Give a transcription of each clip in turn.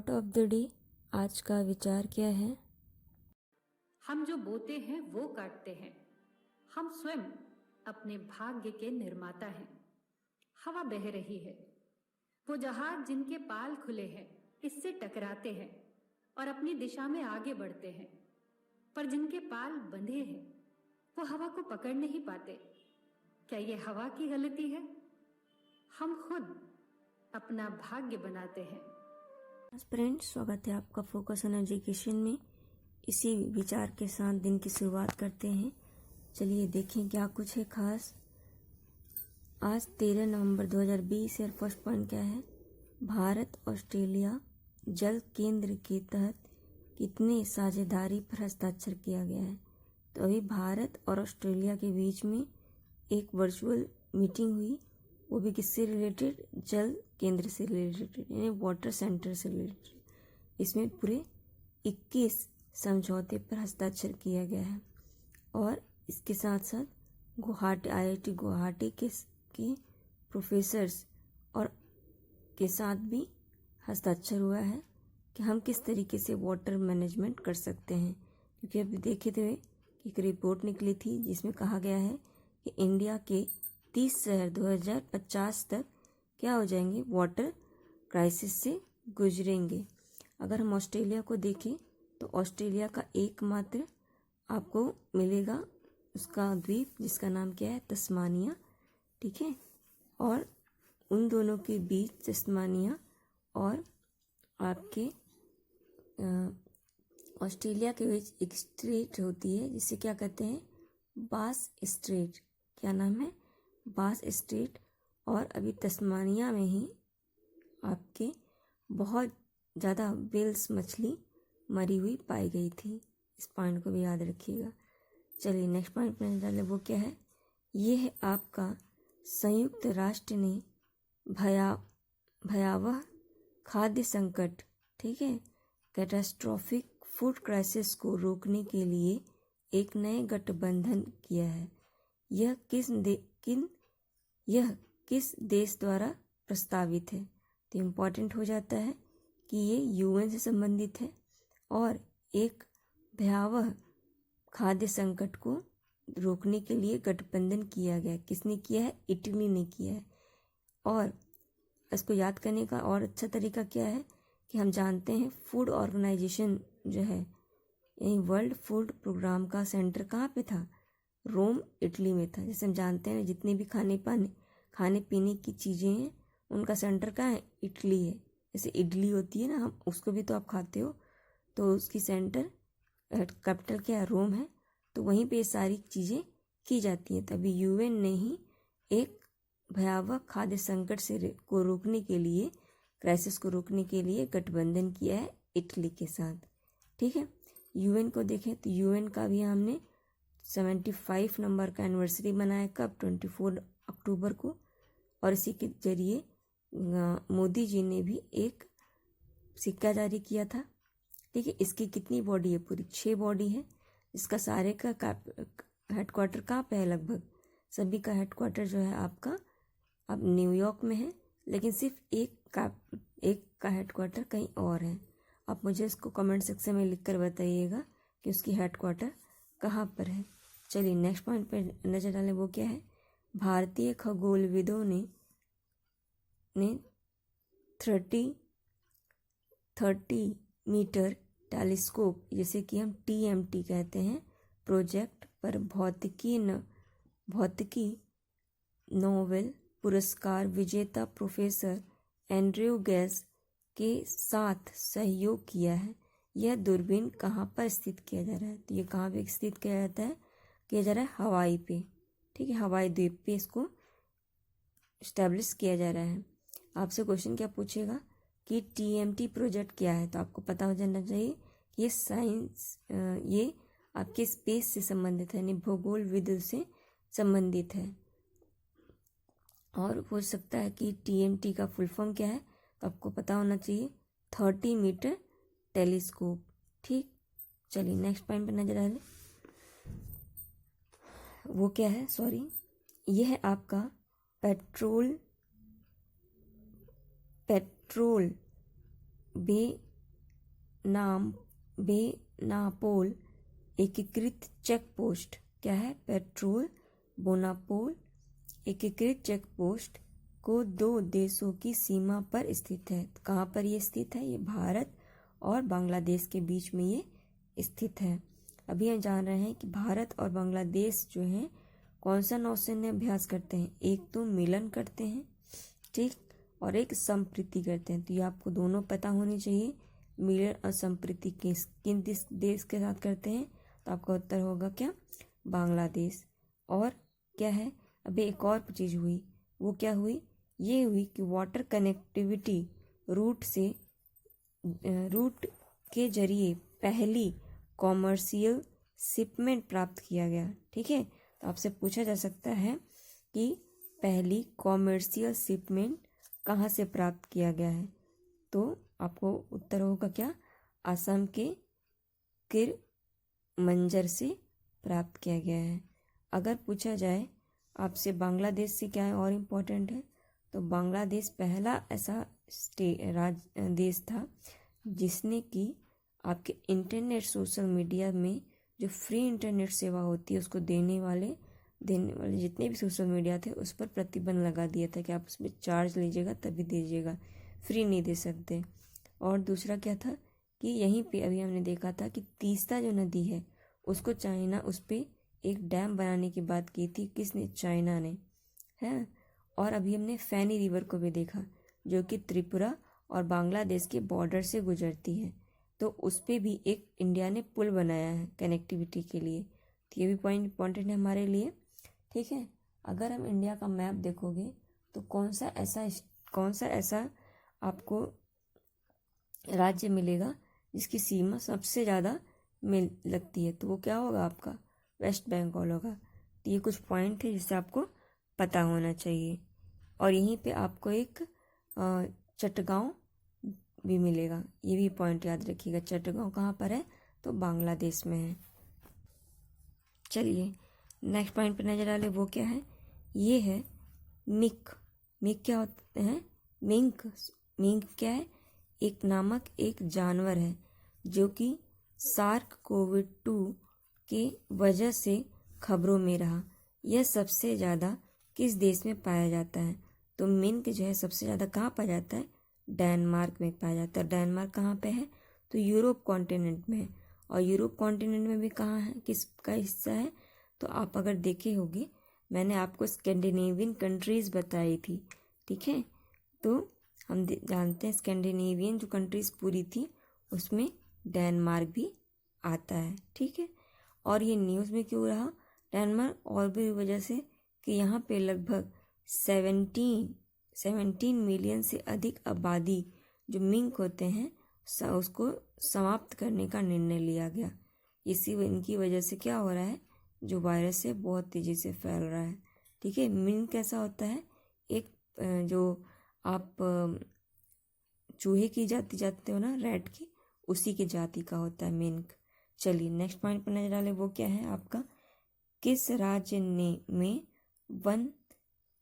Thought of the day, आज का विचार क्या है? हम जो बोते हैं वो काटते हैं। हम स्वयं अपने भाग्य के निर्माता हैं। हवा बह रही है। वो जहाज जिनके पाल खुले हैं इससे टकराते हैं और अपनी दिशा में आगे बढ़ते हैं, पर जिनके पाल बंधे हैं वो हवा को पकड़ नहीं पाते। क्या ये हवा की गलती है? हम खुद अपना भाग्य बनाते हैं। फ्रेंड्स, स्वागत है आपका फोकस ऑन एजुकेशन में। इसी विचार के साथ दिन की शुरुआत करते हैं। चलिए देखें क्या कुछ है खास। आज 13 नवंबर 2020 है। फर्स्ट पॉइंट क्या है? भारत ऑस्ट्रेलिया जल केंद्र के तहत कितने साझेदारी पर हस्ताक्षर किया गया है? तो अभी भारत और ऑस्ट्रेलिया के बीच में एक वर्चुअल मीटिंग हुई, वो भी किससे रिलेटेड? जल केंद्र से रिलेटेड, यानी वाटर सेंटर से रिलेटेड। इसमें पूरे 21 समझौते पर हस्ताक्षर किया गया है और इसके साथ साथ गुवाहाटी IIT गुवाहाटी के प्रोफेसर्स और के साथ भी हस्ताक्षर हुआ है कि हम किस तरीके से वाटर मैनेजमेंट कर सकते हैं। क्योंकि अभी देखे थे कि एक रिपोर्ट निकली थी जिसमें कहा गया है कि इंडिया के 30 शहर 2050 तक क्या हो जाएंगे? वाटर क्राइसिस से गुजरेंगे। अगर हम ऑस्ट्रेलिया को देखें तो ऑस्ट्रेलिया का एकमात्र आपको मिलेगा उसका द्वीप जिसका नाम क्या है? तस्मानिया। ठीक है, और उन दोनों के बीच तस्मानिया और आपके ऑस्ट्रेलिया के बीच एक स्ट्रेट होती है जिसे क्या कहते हैं? बास स्ट्रेट। क्या नाम है? बास स्ट्रेट। और अभी तस्मानिया में ही आपके बहुत ज़्यादा व्हेल्स मछली मरी हुई पाई गई थी। इस पॉइंट को भी याद रखिएगा। चलिए नेक्स्ट पॉइंट में डालें, वो क्या है? ये है आपका संयुक्त राष्ट्र ने भयावह खाद्य संकट, ठीक है, कैटास्ट्रॉफिक फूड क्राइसिस को रोकने के लिए एक नए गठबंधन किया है। यह किस देश द्वारा प्रस्तावित है? तो इम्पॉर्टेंट हो जाता है कि ये UN से संबंधित है और एक भयावह खाद्य संकट को रोकने के लिए गठबंधन किया गया। किसने किया है? इटली ने किया है। और इसको याद करने का और अच्छा तरीका क्या है कि हम जानते हैं फूड ऑर्गेनाइजेशन जो है, यानी वर्ल्ड फूड प्रोग्राम का सेंटर कहाँ पे था? रोम, इटली में था। जैसे हम जानते हैं जितने भी खाने पीने की चीज़ें हैं उनका सेंटर कहाँ है? इटली है। जैसे इडली होती है ना, हम उसको भी तो आप खाते हो, तो उसकी सेंटर कैपिटल क्या है? रोम है। तो वहीं पे ये सारी चीज़ें की जाती हैं। तभी UN ने ही एक भयावह खाद्य संकट को रोकने के लिए, क्राइसिस को रोकने के लिए गठबंधन किया है इटली के साथ। ठीक है, UN को देखें तो UN का भी हमने 75 नंबर का एनिवर्सरी मनाया। कब? 24 अक्टूबर को। और इसी के जरिए मोदी जी ने भी एक सिक्का जारी किया था। ठीक है, इसकी कितनी बॉडी है? पूरी 6 बॉडी है। इसका सारे का हेडक्वार्टर कहाँ पे है? लगभग सभी का हेडक्वार्टर जो है आपका अब न्यूयॉर्क में है, लेकिन सिर्फ एक का हेडक्वार्टर कहीं और है। आप मुझे इसको कमेंट सेक्शन में लिखकर बताइएगा कि उसकी हेडक्वार्टर कहाँ पर है। चलिए नेक्स्ट पॉइंट पर नजर डालें, वो क्या है? भारतीय खगोलविदों ने 30 मीटर टेलीस्कोप, जिसे कि हम TMT कहते हैं, प्रोजेक्ट पर भौतिकी नोबेल पुरस्कार विजेता प्रोफेसर एंड्रयू गैस के साथ सहयोग किया है। यह दूरबीन कहाँ पर स्थित किया जा रहा है? तो ये कहाँ पे स्थित किया जाता है? किया जा रहा है हवाई पे। ठीक है, हवाई द्वीप पे इसको इस्टेब्लिश किया जा रहा है। आपसे क्वेश्चन क्या पूछेगा कि TMT प्रोजेक्ट क्या है? तो आपको पता हो जाना चाहिए कि ये आपके स्पेस से संबंधित है, यानी भूगोल विद्युत से संबंधित है। और हो सकता है कि TMT का फुल फॉर्म क्या है, तो आपको पता होना चाहिए 30 मीटर टेलीस्कोप। ठीक, चलिए नेक्स्ट पॉइंट पर नजर डालें, वो क्या है? सॉरी, यह है आपका पेट्रोल बे बेनापोल एकीकृत चेक पोस्ट। क्या है? पेट्रोल बोनापोल एकीकृत चेक पोस्ट को 2 देशों की सीमा पर स्थित है। कहाँ पर ये स्थित है? ये भारत और बांग्लादेश के बीच में ये स्थित है। अभी हम जान रहे हैं कि भारत और बांग्लादेश जो हैं कौन सा नौसैन्य अभ्यास करते हैं। एक तो मिलन करते हैं, ठीक, और एक संप्रीति करते हैं। तो ये आपको दोनों पता होनी चाहिए। मिलन और संप्रीति किन देश के साथ करते हैं? तो आपका उत्तर होगा क्या? बांग्लादेश। और क्या है? अभी एक और चीज़ हुई, वो क्या हुई? ये हुई कि वाटर कनेक्टिविटी रूट के जरिए पहली कॉमर्शियल शिपमेंट प्राप्त किया गया। ठीक है, तो आपसे पूछा जा सकता है कि पहली कॉमर्शियल शिपमेंट कहाँ से प्राप्त किया गया है? तो आपको उत्तर होगा क्या? असम के किरमंजर से प्राप्त किया गया है। अगर पूछा जाए आपसे बांग्लादेश से क्या है और इम्पोर्टेंट है, तो बांग्लादेश पहला ऐसा देश था जिसने कि आपके इंटरनेट सोशल मीडिया में जो फ्री इंटरनेट सेवा होती है उसको देने वाले जितने भी सोशल मीडिया थे उस पर प्रतिबंध लगा दिया था कि आप उसमें चार्ज लीजिएगा तभी दीजिएगा, फ्री नहीं दे सकते। और दूसरा क्या था कि यहीं पे अभी हमने देखा था कि तीस्ता जो नदी है उसको चाइना उस पर एक डैम बनाने की बात की थी। किसने? चाइना ने, है। और अभी हमने फैनी रिवर को भी देखा जो कि त्रिपुरा और बांग्लादेश के बॉर्डर से गुजरती है, तो उस पर भी एक इंडिया ने पुल बनाया है कनेक्टिविटी के लिए। तो ये भी पॉइंट इम्पॉर्टेंट है हमारे लिए। ठीक है, अगर हम इंडिया का मैप देखोगे तो कौन सा ऐसा आपको राज्य मिलेगा जिसकी सीमा सबसे ज़्यादा मिल लगती है? तो वो क्या होगा? आपका वेस्ट बंगाल होगा। तो ये कुछ पॉइंट है जिससे आपको पता होना चाहिए। और यहीं पे आपको एक चटगांव भी मिलेगा, ये भी पॉइंट याद रखिएगा। चटगांव कहाँ पर है? तो बांग्लादेश में है। चलिए नेक्स्ट पॉइंट पर नजर डालें, वो क्या है? ये है मिंक। मिंक क्या होता है? मिंक क्या है? एक जानवर है जो कि SARS-CoV-2 के वजह से खबरों में रहा। यह सबसे ज़्यादा किस देश में पाया जाता है? तो मिंक जो है सबसे ज़्यादा कहाँ पाया जाता है? डेनमार्क में पाया जाता है। डेनमार्क कहाँ पे है? तो यूरोप कॉन्टिनेंट में है। और यूरोप कॉन्टिनेंट में भी कहाँ है, किसका हिस्सा है? तो आप अगर देखे होंगे मैंने आपको स्कैंडिनेवियन कंट्रीज़ बताई थी। ठीक है, तो हम जानते हैं स्कैंडिनेवियन जो कंट्रीज़ पूरी थी उसमें डेनमार्क भी आता है। ठीक है, और ये न्यूज़ में क्यों रहा डेनमार्क? और भी वजह से कि यहाँ पे लगभग 17 मिलियन से अधिक आबादी जो मिंक होते हैं उसको समाप्त करने का निर्णय लिया गया। इनकी वजह से क्या हो रहा है? जो वायरस है बहुत तेज़ी से फैल रहा है। ठीक है, मिंक कैसा होता है? एक जो आप चूहे की जाति जानते हो ना, रैट की, उसी की जाति का होता है मिंक। चलिए नेक्स्ट पॉइंट पर नजर डालें, वो क्या है आपका? किस राज्य में वन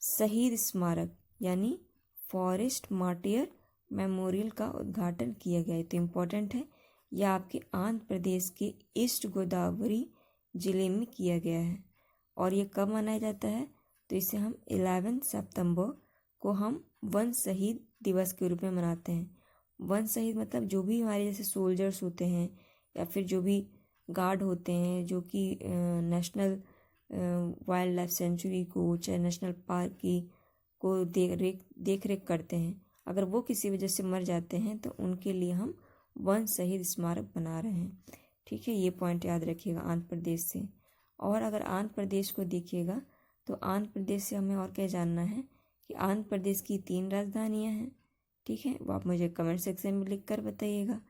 शहीद स्मारक यानी फॉरेस्ट मार्टियर मेमोरियल का उद्घाटन किया गया है? तो इम्पोर्टेंट है, यह आपके आंध्र प्रदेश के ईस्ट गोदावरी जिले में किया गया है। और ये कब मनाया जाता है? तो इसे हम 11 सितंबर को हम वन शहीद दिवस के रूप में मनाते हैं। वन शहीद मतलब जो भी हमारे जैसे सोल्जर्स होते हैं या फिर जो भी गार्ड होते हैं जो कि नेशनल वाइल्ड लाइफ सेंचुरी को चाहे नेशनल पार्क की को देख रेख करते हैं, अगर वो किसी वजह से मर जाते हैं तो उनके लिए हम वन शहीद स्मारक बना रहे हैं। ठीक है, ये पॉइंट याद रखिएगा आंध्र प्रदेश से। और अगर आंध्र प्रदेश को देखिएगा तो आंध्र प्रदेश से हमें और क्या जानना है कि आंध्र प्रदेश की 3 राजधानियां हैं। ठीक है, वो आप मुझे कमेंट सेक्शन में लिख कर बताइएगा।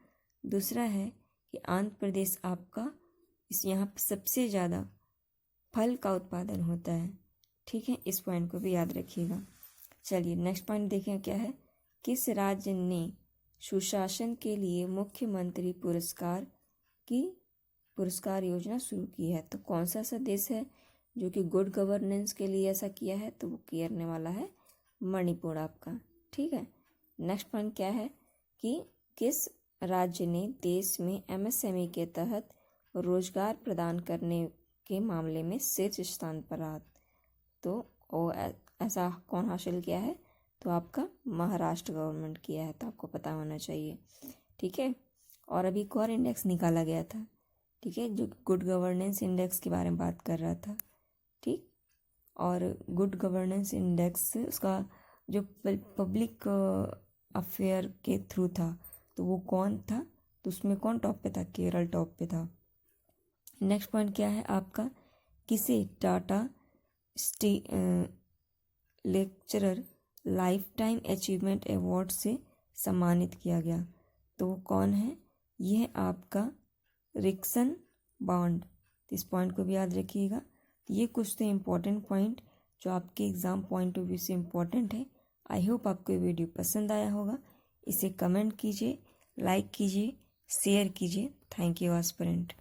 दूसरा है कि आंध्र प्रदेश आपका यहाँ पर सबसे ज़्यादा फल का उत्पादन होता है। ठीक है, इस पॉइंट को भी याद रखिएगा। चलिए नेक्स्ट पॉइंट देखें क्या है? किस राज्य ने सुशासन के लिए मुख्यमंत्री पुरस्कार योजना शुरू की है? तो कौन सा ऐसा देश है जो कि गुड गवर्नेंस के लिए ऐसा किया है? तो वो करने वाला है मणिपुर आपका। ठीक है, नेक्स्ट पॉइंट क्या है कि किस राज्य ने देश में एमएसएमई के तहत रोजगार प्रदान करने के मामले में शीर्ष स्थान पर रहा। तो ऐसा कौन हासिल किया है? तो आपका महाराष्ट्र गवर्नमेंट किया है, तो आपको पता होना चाहिए। ठीक है। और अभी एक और इंडेक्स निकाला गया था, ठीक है, जो गुड गवर्नेंस इंडेक्स के बारे में बात कर रहा था। ठीक। और गुड गवर्नेंस इंडेक्स उसका जो पब्लिक अफेयर के थ्रू था, तो वो कौन था? तो उसमें कौन टॉप पे था? केरल टॉप पे था। नेक्स्ट पॉइंट क्या है आपका? किसे Tata lecturer life time achievement award से सम्मानित किया गया? तो वो कौन है? ये है आपका रिक्सन बॉन्ड। इस पॉइंट को भी याद रखिएगा। ये कुछ तो इम्पोर्टेंट पॉइंट जो आपके एग्ज़ाम पॉइंट ऑफ व्यू से इम्पोर्टेंट है। आई होप आपको ये वीडियो पसंद आया होगा। इसे कमेंट कीजिए, लाइक कीजिए, शेयर कीजिए। Thank you aspirant.